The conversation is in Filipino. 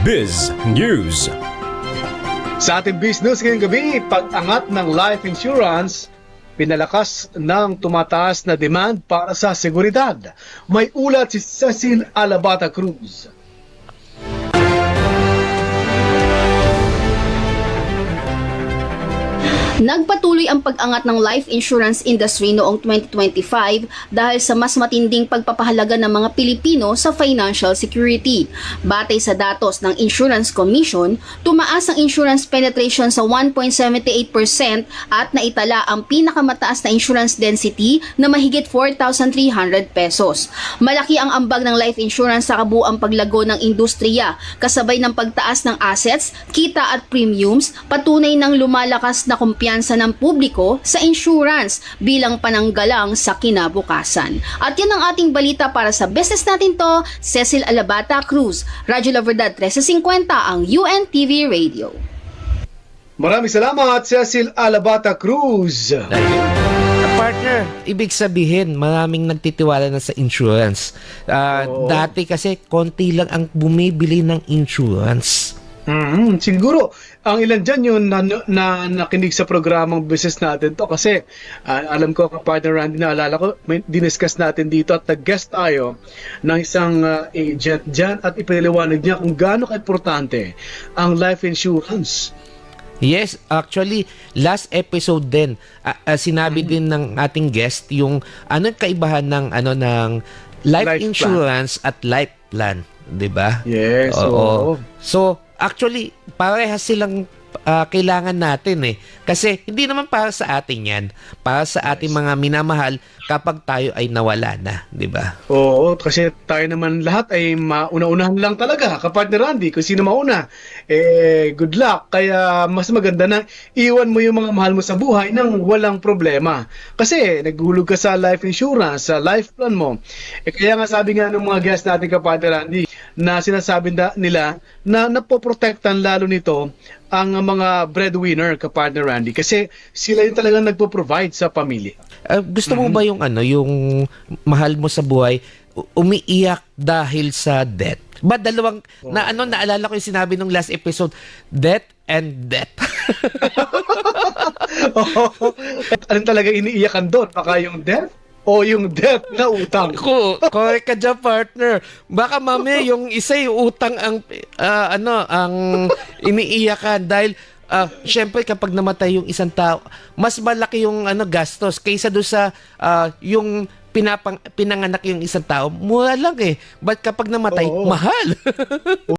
Biz News. Sa ating business ngayong gabi, pag-angat ng life insurance, pinalakas ng tumataas na demand para sa seguridad. May ulat si Cecil Alabata Cruz. Nagpatuloy ang pag-angat ng life insurance industry noong 2025 dahil sa mas matinding pagpapahalaga ng mga Pilipino sa financial security. Batay sa datos ng Insurance Commission, tumaas ang insurance penetration sa 1.78% at naitala ang pinakamataas na insurance density na mahigit 4,300 pesos. Malaki ang ambag ng life insurance sa kabuuang paglago ng industriya, kasabay ng pagtaas ng assets, kita at premiums, patunay ng lumalakas na kumpiyansa ng publiko sa insurance bilang pananggalang sa kinabukasan. At yan ang ating balita para sa business natin to, Cecil Alabata Cruz, Radyo La Verdad 1350 ang UNTV Radio. Maraming salamat, Cecil Alabata Cruz. Partner, ibig sabihin, maraming nagtitiwala na sa insurance. Dati kasi, konti lang ang bumibili ng insurance. Siguro, ang ilan dyan yung nakinig sa programang business natin to kasi alam ko, partner Randy, naalala ko, may diniscuss natin dito at nag-guest tayo ng isang agent dyan at ipinaliwanag niya kung gaano ka-importante ang life insurance. Yes, actually, last episode din, sinabi din ng ating guest yung anong kaibahan ng life insurance at life plan, 'di ba? Yes, oo. So, actually, parehas silang kailangan natin Kasi hindi naman para sa atin yan. Para sa ating mga minamahal kapag tayo ay nawala na, di ba? Oo, kasi tayo naman lahat ay mauna-unahan lang talaga, kapartner Randy. Kung sino mauna, good luck. Kaya mas maganda na iwan mo yung mga mahal mo sa buhay nang walang problema. Kasi naghulog ka sa life insurance, sa life plan mo. Kaya nga sabi nga ng mga guests natin, kapartner Randy, na sinasabi nila na napoprotektan lalo nito ang mga breadwinner, kapartner Randy, kasi sila yung talagang nagpo-provide sa pamilya. Gusto mo ba yung yung mahal mo sa buhay umiiyak dahil sa death? Ba dalawang naalala ko yung sinabi nung last episode, death and death. Anong talaga iniiyakan doon? Baka yung death o yung debt na utang? Correct ka dyan, partner. Baka mamaya yung isa yung utang ang iniiyakan dahil syempre kapag namatay yung isang tao, mas malaki yung gastos kaysa doon sa yung pinanganak yung isang tao. Mura lang But kapag namatay, mahal.